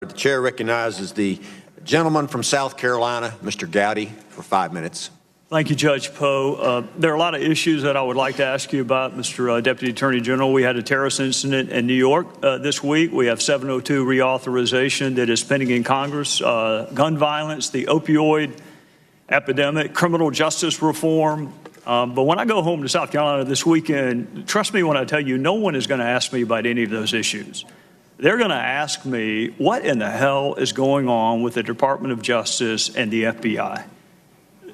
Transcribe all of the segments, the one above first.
The chair recognizes the gentleman from South Carolina, Mr. Gowdy, for 5 minutes. Thank you, Judge Poe. There are a lot of issues that I would like to ask you about, Mr. Deputy Attorney General. We had a terrorist incident in New York this week. We have 702 reauthorization that is pending in Congress. Gun violence, the opioid epidemic, criminal justice reform. But when I go home to South Carolina this weekend, trust me when I tell you, no one is going to ask me about any of those issues. They're going to ask me, what in the hell is going on with the Department of Justice and the FBI?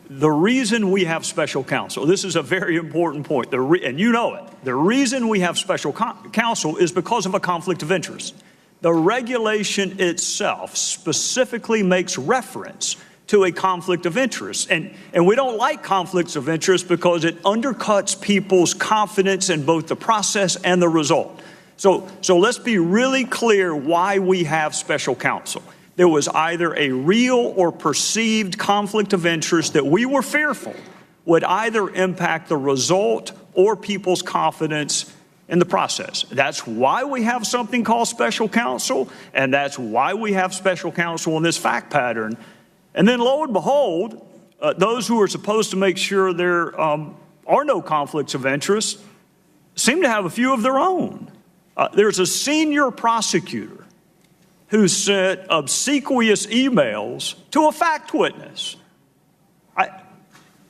The reason we have special counsel, this is a very important point, and you know it, the reason we have special counsel is because of a conflict of interest. The regulation itself specifically makes reference to a conflict of interest. And we don't like conflicts of interest because it undercuts people's confidence in both the process and the result. So let's be really clear why we have special counsel. There was either a real or perceived conflict of interest that we were fearful would either impact the result or people's confidence in the process. That's why we have something called special counsel, and that's why we have special counsel in this fact pattern. And then lo and behold, those who are supposed to make sure there are no conflicts of interest seem to have a few of their own. There's a senior prosecutor who sent obsequious emails to a fact witness.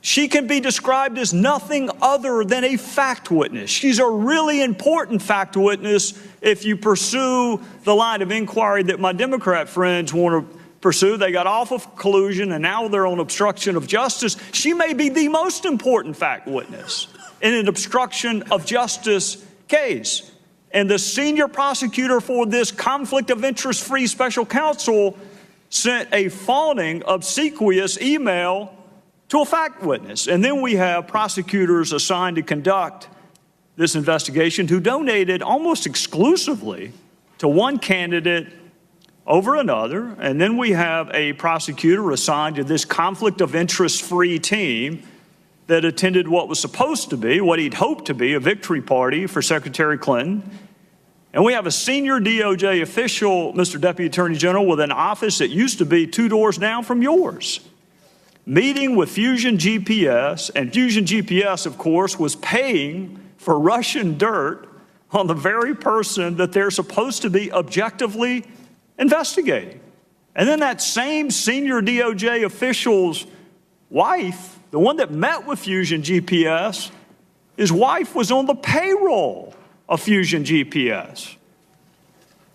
She can be described as nothing other than a fact witness. She's a really important fact witness if you pursue the line of inquiry that my Democrat friends want to pursue. They got off of collusion and now they're on obstruction of justice. She may be the most important fact witness in an obstruction of justice case. And the senior prosecutor for this conflict of interest-free special counsel sent a fawning, obsequious email to a fact witness. And then we have prosecutors assigned to conduct this investigation who donated almost exclusively to one candidate over another. And then we have a prosecutor assigned to this conflict of interest-free team that attended what was supposed to be, what he'd hoped to be, a victory party for Secretary Clinton. And we have a senior DOJ official, Mr. Deputy Attorney General, with an office that used to be 2 doors down from yours, meeting with Fusion GPS. And Fusion GPS, of course, was paying for Russian dirt on the very person that they're supposed to be objectively investigating. And then that same senior DOJ official's wife, the one that met with Fusion GPS, his wife was on the payroll of Fusion GPS.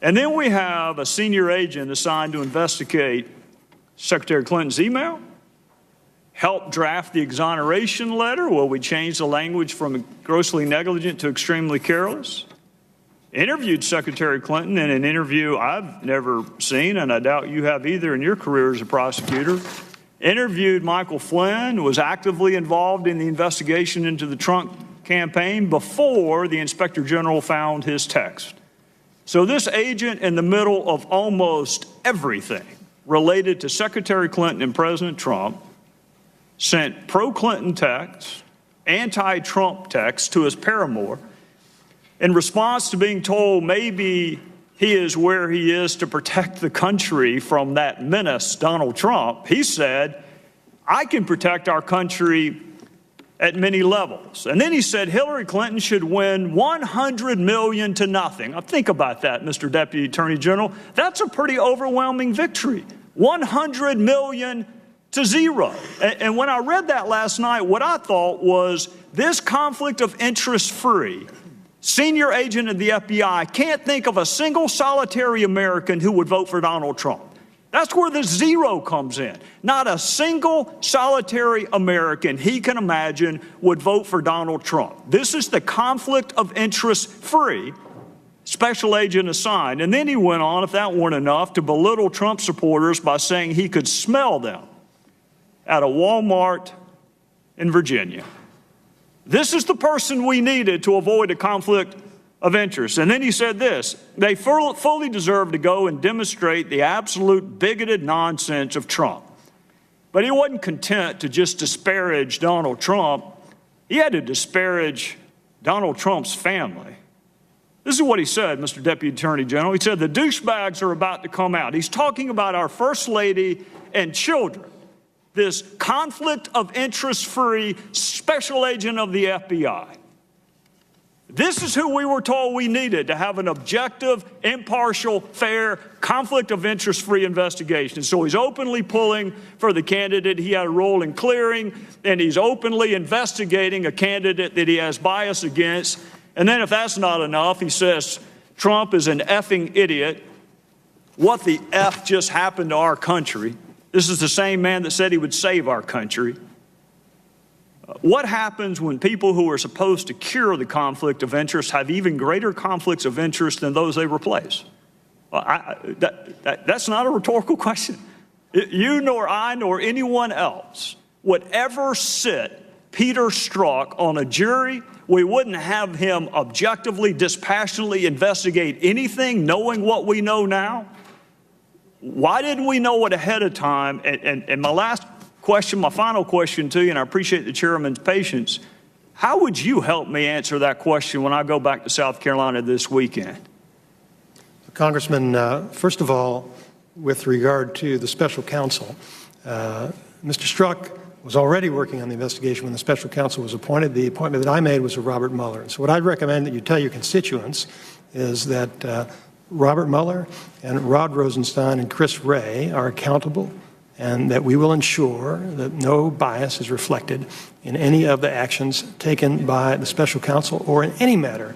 And then we have a senior agent assigned to investigate Secretary Clinton's email, help draft the exoneration letter where we changed the language from grossly negligent to extremely careless, interviewed Secretary Clinton in an interview I've never seen, and I doubt you have either in your career as a prosecutor, interviewed Michael Flynn, was actively involved in the investigation into the Trump campaign before the Inspector General found his text. So this agent, in the middle of almost everything related to Secretary Clinton and President Trump, sent pro-Clinton texts, anti-Trump texts to his paramour in response to being told maybe he is where he is to protect the country from that menace, Donald Trump. He said, I can protect our country at many levels. And then he said Hillary Clinton should win 100 million to nothing. Now think about that, Mr. Deputy Attorney General. That's a pretty overwhelming victory. 100 million to 0. And when I read that last night, what I thought was this conflict of interest-free senior agent of the FBI can't think of a single solitary American who would vote for Donald Trump. That's where the 0 comes in. Not a single solitary American he can imagine would vote for Donald Trump. This is the conflict of interest-free special agent assigned. And then he went on, if that weren't enough, to belittle Trump supporters by saying he could smell them at a Walmart in Virginia. This is the person we needed to avoid a conflict of interest. And then he said this, they fully deserve to go and demonstrate the absolute bigoted nonsense of Trump. But he wasn't content to just disparage Donald Trump. He had to disparage Donald Trump's family. This is what he said, Mr. Deputy Attorney General. He said, the douchebags are about to come out. He's talking about our First Lady and children, this conflict of interest-free special agent of the FBI. This is who we were told we needed to have an objective, impartial, fair, conflict of interest-free investigation. And so he's openly pulling for the candidate he had a role in clearing, and he's openly investigating a candidate that he has bias against. And then if that's not enough, he says Trump is an effing idiot. What the F just happened to our country? This is the same man that said he would save our country. What happens when people who are supposed to cure the conflict of interest have even greater conflicts of interest than those they replace? Well, that's not a rhetorical question. You nor I nor anyone else would ever sit Peter Strzok on a jury. We wouldn't have him objectively, dispassionately investigate anything, knowing what we know now. Why didn't we know it ahead of time? And my last question, my final question to you, and I appreciate the chairman's patience. How would you help me answer that question when I go back to South Carolina this weekend? Congressman, first of all, with regard to the special counsel, Mr. Strzok was already working on the investigation when the special counsel was appointed. The appointment that I made was of Robert Mueller. So what I'd recommend that you tell your constituents is that Robert Mueller and Rod Rosenstein and Chris Wray are accountable, and that we will ensure that no bias is reflected in any of the actions taken by the special counsel or in any matter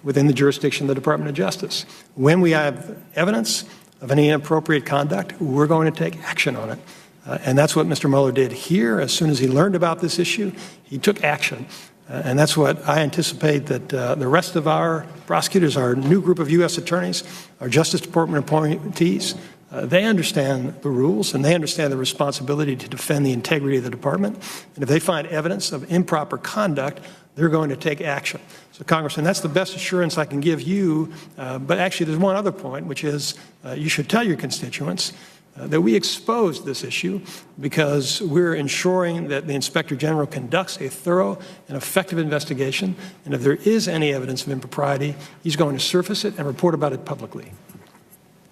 within the jurisdiction of the Department of Justice. When we have evidence of any inappropriate conduct, we're going to take action on it. And that's what Mr. Mueller did here. As soon as he learned about this issue, he took action. And that's what I anticipate that the rest of our prosecutors, our new group of U.S. attorneys, our Justice Department appointees, they understand the rules and they understand the responsibility to defend the integrity of the department. And if they find evidence of improper conduct, they're going to take action. So, Congressman, that's the best assurance I can give you. But actually, there's one other point, which is you should tell your constituents that we exposed this issue because we're ensuring that the Inspector General conducts a thorough and effective investigation. And if there is any evidence of impropriety, he's going to surface it and report about it publicly.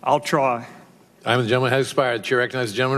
I'll try. Time of the gentleman has expired. The chair recognizes the gentleman.